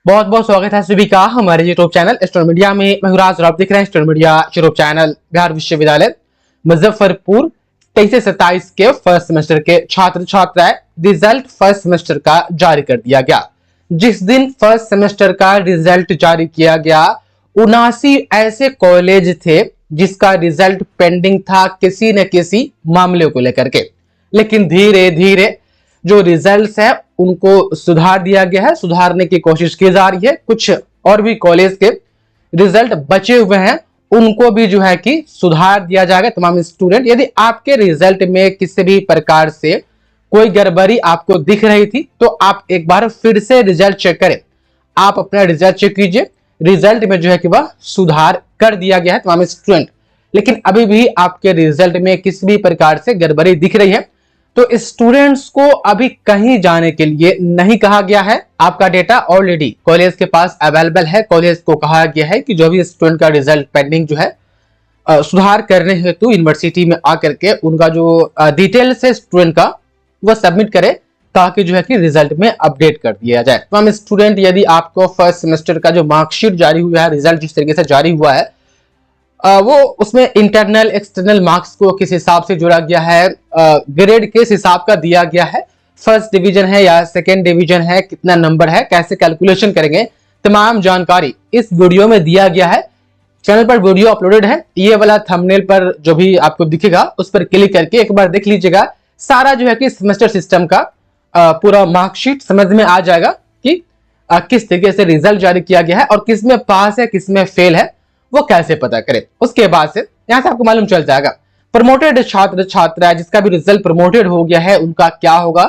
बहुत बहुत स्वागत है सभी का हमारे यूट्यूब चैनल स्टूडेंट मीडिया में। मैं राज और आप देख रहे हैं student media YouTube channel. Bihar विश्वविद्यालय मुजफ्फरपुर 23 से 27 के फर्स्ट सेमेस्टर के छात्र छात्राएं रिजल्ट फर्स्ट सेमेस्टर का जारी कर दिया गया। जिस दिन फर्स्ट सेमेस्टर का रिजल्ट जारी किया गया 79 ऐसे कॉलेज थे जिसका रिजल्ट पेंडिंग था किसी न किसी मामले को लेकर के, लेकिन धीरे धीरे जो रिजल्ट्स है उनको सुधार दिया गया है, सुधारने की कोशिश की जा रही है। कुछ और भी कॉलेज के रिजल्ट बचे हुए हैं उनको भी जो है कि सुधार दिया जाएगा। तमाम स्टूडेंट, यदि आपके रिजल्ट में किसी भी प्रकार से कोई गड़बड़ी आपको दिख रही थी तो आप एक बार फिर से रिजल्ट चेक करें। आप अपना रिजल्ट चेक कीजिए, रिजल्ट में जो है कि वह सुधार कर दिया गया है तमाम स्टूडेंट। लेकिन अभी भी आपके रिजल्ट में किसी भी प्रकार से गड़बड़ी दिख रही है तो स्टूडेंट्स को अभी कहीं जाने के लिए नहीं कहा गया है। आपका डेटा ऑलरेडी कॉलेज के पास अवेलेबल है। कॉलेज को कहा गया है कि जो भी स्टूडेंट का रिजल्ट पेंडिंग जो है सुधार करने हेतु यूनिवर्सिटी में आकर के उनका जो डिटेल्स है स्टूडेंट का वह सबमिट करे ताकि जो है कि रिजल्ट में अपडेट कर दिया जाए। तो हम स्टूडेंट, यदि आपको फर्स्ट सेमेस्टर का जो मार्कशीट जारी हुआ है, रिजल्ट जिस तरीके से जारी हुआ है वो उसमें इंटरनल एक्सटर्नल मार्क्स को किस हिसाब से जोड़ा गया है, ग्रेड किस हिसाब का दिया गया है, फर्स्ट डिवीजन है या सेकेंड डिवीजन है, कितना नंबर है, कैसे कैलकुलेशन करेंगे, तमाम जानकारी इस वीडियो में दिया गया है। चैनल पर वीडियो अपलोडेड है। ये वाला थंबनेल पर जो भी आपको दिखेगा उस पर क्लिक करके एक बार देख लीजिएगा। सारा जो है कि सेमेस्टर सिस्टम का पूरा मार्कशीट समझ में आ जाएगा कि किस तरीके से रिजल्ट जारी किया गया है और किस में पास है किस में फेल है वो कैसे पता करें। उसके बाद से यहां से आपको मालूम चल जाएगा। प्रमोटेड छात्र छात्रा जिसका भी रिजल्ट प्रमोटेड हो गया है उनका क्या होगा,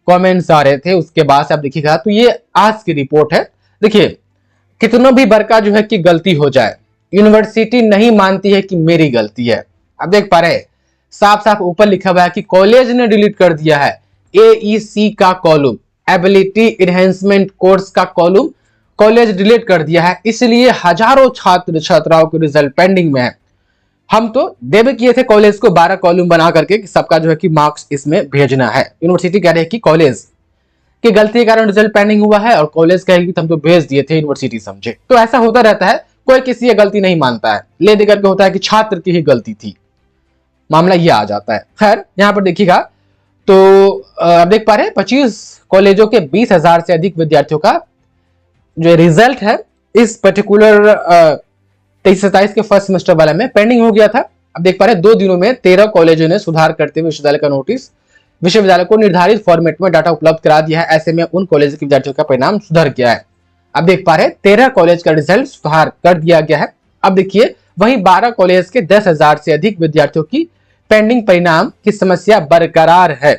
कमेंट्स आ रहे थे। उसके बाद से आप देखिएगा तो ये आज की रिपोर्ट है। देखिए, कितनों भी बड़का जो है कि गलती हो जाए, यूनिवर्सिटी नहीं मानती है कि मेरी गलती है। आप देख पा रहे साफ साफ ऊपर लिखा हुआ है कि कॉलेज ने डिलीट कर दिया है AEC का कॉलम, एबिलिटी इनहेंसमेंट कोर्स का कॉलम कॉलेज डिलीट कर दिया है, इसलिए हजारों छात्र छात्राओं के रिजल्ट पेंडिंग में है। हम तो देवे किए थे कॉलेज को 12 कॉलम बना करके कि सबका जो है कि मार्क्स इसमें भेजना है। यूनिवर्सिटी कह रही है कि कॉलेज की गलती के कारण रिजल्ट पेंडिंग हुआ है और कॉलेज कहेगी हम तो भेज दिए थे, यूनिवर्सिटी समझे। तो ऐसा होता रहता है, कोई किसी की गलती नहीं मानता है, ले देकर के होता है कि छात्र की ही गलती थी, मामला यह आ जाता है। खैर, यहाँ पर देखिएगा तो आप देख पा रहे हैं 25 कॉलेजों के 20,000 से अधिक विद्यार्थियों का जो रिजल्ट है इस पर्टिकुलर 23-27 के फर्स्ट सेमेस्टर वाला में पेंडिंग हो गया था। अब देख पा रहे हैं 2 दिनों में 13 कॉलेजों ने सुधार करते हुए विश्वविद्यालय का नोटिस विश्वविद्यालय को निर्धारित फॉर्मेट में डाटा उपलब्ध करा दिया है। ऐसे में उन कॉलेज के विद्यार्थियों का परिणाम सुधर गया है। अब देख पा रहे हैं 13 कॉलेज का रिजल्ट सुधार कर दिया गया है। अब देखिए वही 12 कॉलेज के 10,000 से अधिक विद्यार्थियों की पेंडिंग परिणाम की समस्या बरकरार है।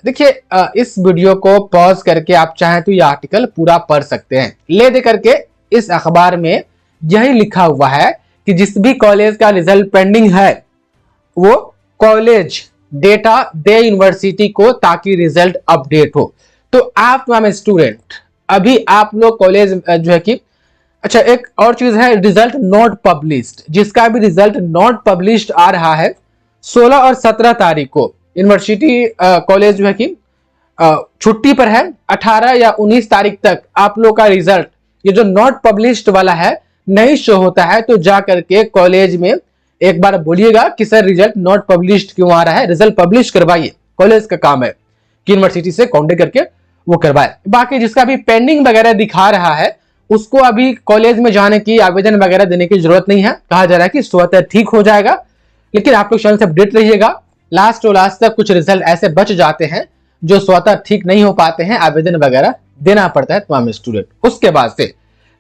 देखिए, इस वीडियो को पॉज करके आप चाहें तो ये आर्टिकल पूरा पढ़ सकते हैं। ले दे करके इस अखबार में यही लिखा हुआ है कि जिस भी कॉलेज का रिजल्ट पेंडिंग है वो कॉलेज डेटा दे यूनिवर्सिटी को ताकि रिजल्ट अपडेट हो। तो आप स्टूडेंट, अभी आप लोग कॉलेज जो है कि अच्छा, एक और चीज है, रिजल्ट नॉट पब्लिश्ड। जिसका भी रिजल्ट नॉट पब्लिश्ड आ रहा है 16 और 17 तारीख को यूनिवर्सिटी कॉलेज जो है कि छुट्टी पर है। 18 या 19 तारीख तक आप लोग का रिजल्ट ये जो नॉट पब्लिश्ड वाला है नहीं शो होता है तो जा करके कॉलेज में एक बार बोलिएगा कि सर रिजल्ट नॉट पब्लिश्ड क्यों आ रहा है, रिजल्ट पब्लिश करवाइए। कॉलेज का काम है कि यूनिवर्सिटी से कांटेक्ट करके वो करवाए। बाकी जिसका भी पेंडिंग वगैरह दिखा रहा है उसको अभी कॉलेज में जाने की आवेदन वगैरह देने की जरूरत नहीं है। कहा जा रहा है कि स्वतः ठीक हो जाएगा। लेकिन आप लोग चैनल से अपडेट रहिएगा। लास्ट और लास्ट तक कुछ रिजल्ट ऐसे बच जाते हैं जो स्वतः ठीक नहीं हो पाते हैं, आवेदन वगैरह देना पड़ता है तमाम स्टूडेंट। उसके बाद से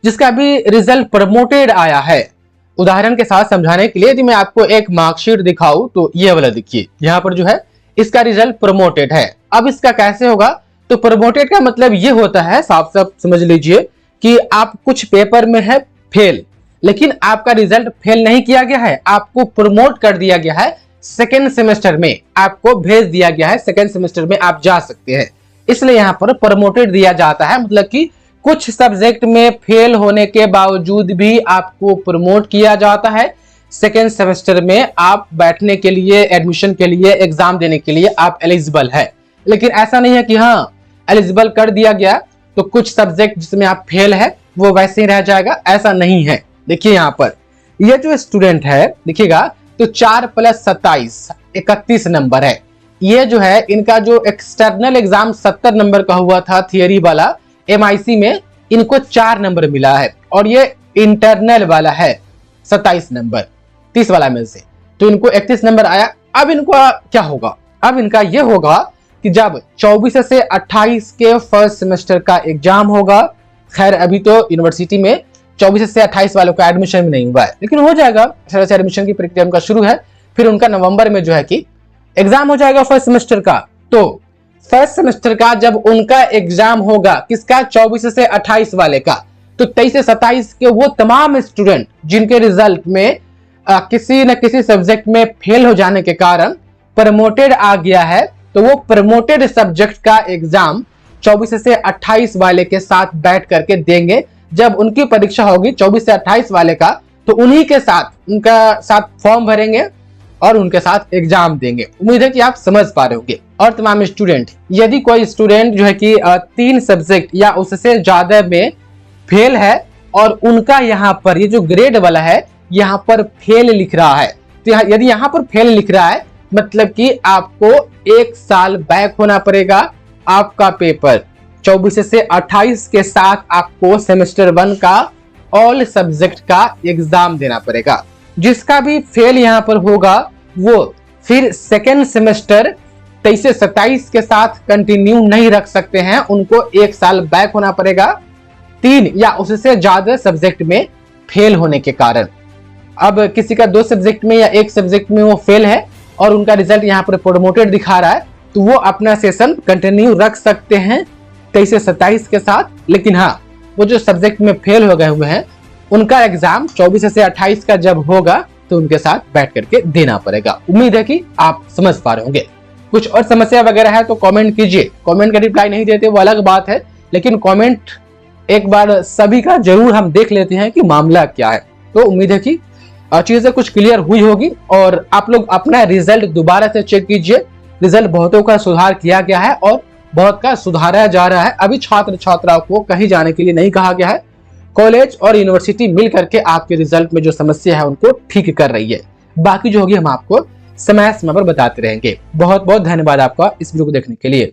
जिसका भी रिजल्ट प्रमोटेड आया है, उदाहरण के साथ समझाने के लिए यदि मैं आपको एक मार्कशीट दिखाऊं तो ये वाला देखिए, यहाँ पर जो है इसका रिजल्ट प्रमोटेड है। अब इसका कैसे होगा, तो प्रमोटेड का मतलब ये होता है, साफ साफ समझ लीजिए कि आप कुछ पेपर में है फेल, लेकिन आपका रिजल्ट फेल नहीं किया गया है, आपको प्रमोट कर दिया गया है। सेकेंड सेमेस्टर में आपको भेज दिया गया है, सेकेंड सेमेस्टर में आप जा सकते हैं, इसलिए यहाँ पर प्रमोटेड दिया जाता है। मतलब कि कुछ सब्जेक्ट में फेल होने के बावजूद भी आपको प्रमोट किया जाता है। सेकेंड सेमेस्टर में आप बैठने के लिए, एडमिशन के लिए, एग्जाम देने के लिए आप एलिजिबल है। लेकिन ऐसा नहीं है कि हाँ एलिजिबल कर दिया गया तो कुछ सब्जेक्ट जिसमें आप फेल है वो वैसे ही रह जाएगा, ऐसा नहीं है। देखिए यहाँ पर ये जो स्टूडेंट है देखिएगा, तो 4 + 27 31 नंबर है। ये जो है इनका जो एक्सटर्नल एग्जाम 70 नंबर का हुआ था थियरी वाला MIC में, इनको 4 नंबर मिला है, और ये इंटरनल वाला है 27 नंबर 30 वाला में से, तो इनको 31 नंबर आया। अब इनका क्या होगा, अब इनका ये होगा कि जब 24 से 28 के फर्स्ट सेमेस्टर का एग्जाम होगा, खैर अभी तो यूनिवर्सिटी में 24 से 28 वालों का एडमिशन भी नहीं हुआ है, लेकिन हो जाएगा। से एडमिशन की प्रक्रिया उनका शुरू है, फिर उनका नवंबर में जो है कि एग्जाम हो जाएगा फर्स्ट सेमेस्टर का। तो फर्स्ट सेमेस्टर का जब उनका एग्जाम होगा किसका, 24 से 28 वाले का, तो 23 से 27 के वो तमाम स्टूडेंट जिनके रिजल्ट में किसी न किसी सब्जेक्ट में फेल हो जाने के कारण प्रमोटेड आ गया है, तो वो प्रमोटेड सब्जेक्ट का एग्जाम 24 से 28 वाले के साथ बैठ करके देंगे। जब उनकी परीक्षा होगी 24 से 28 वाले का, तो उन्हीं के साथ उनका साथ फॉर्म भरेंगे और उनके साथ एग्जाम देंगे। उम्मीद है कि आप समझ पा रहे होंगे। और तमाम स्टूडेंट, यदि कोई स्टूडेंट जो है कि 3 सब्जेक्ट या उससे ज्यादा में फेल है और उनका यहाँ पर ये जो ग्रेड वाला है यहाँ पर फेल लिख रहा है, तो यदि यहाँ पर फेल लिख रहा है मतलब कि आपको 1 साल बैक होना पड़ेगा। आपका पेपर 24 से 28 के साथ आपको सेमेस्टर 1 का ऑल सब्जेक्ट का एग्जाम देना पड़ेगा। जिसका भी फेल यहाँ पर होगा वो फिर सेकेंड सेमेस्टर 23 से 27 के साथ कंटिन्यू नहीं रख सकते हैं, उनको 1 साल बैक होना पड़ेगा 3 या उससे ज्यादा सब्जेक्ट में फेल होने के कारण। अब किसी का 2 सब्जेक्ट में या 1 सब्जेक्ट में वो फेल है और उनका रिजल्ट यहाँ पर प्रोमोटेड दिखा रहा है, तो वो अपना सेशन कंटिन्यू रख सकते हैं 23 से 27 के साथ। लेकिन हाँ, वो जो सब्जेक्ट में फेल हो गए हुए हैं उनका एग्जाम 24 से 28 का जब होगा तो उनके साथ बैठ करके देना पड़ेगा। उम्मीद है कि आप समझ पा रहे होंगे। कुछ और समस्या वगैरह है तो कमेंट कीजिए। कमेंट का रिप्लाई नहीं देते वो अलग बात है, लेकिन कमेंट एक बार सभी का जरूर हम देख लेते हैं कि मामला क्या है। तो उम्मीद है कि चीजें कुछ क्लियर हुई होगी और आप लोग अपना रिजल्ट दोबारा से चेक कीजिए। रिजल्ट बहुतों का सुधार किया गया है और बहुत का सुधारा जा रहा है। अभी छात्र छात्राओं को कहीं जाने के लिए नहीं कहा गया है। कॉलेज और यूनिवर्सिटी मिल करके आपके रिजल्ट में जो समस्या है उनको ठीक कर रही है। बाकी जो होगी हम आपको समय समय पर बताते रहेंगे। बहुत बहुत धन्यवाद आपका इस वीडियो को देखने के लिए।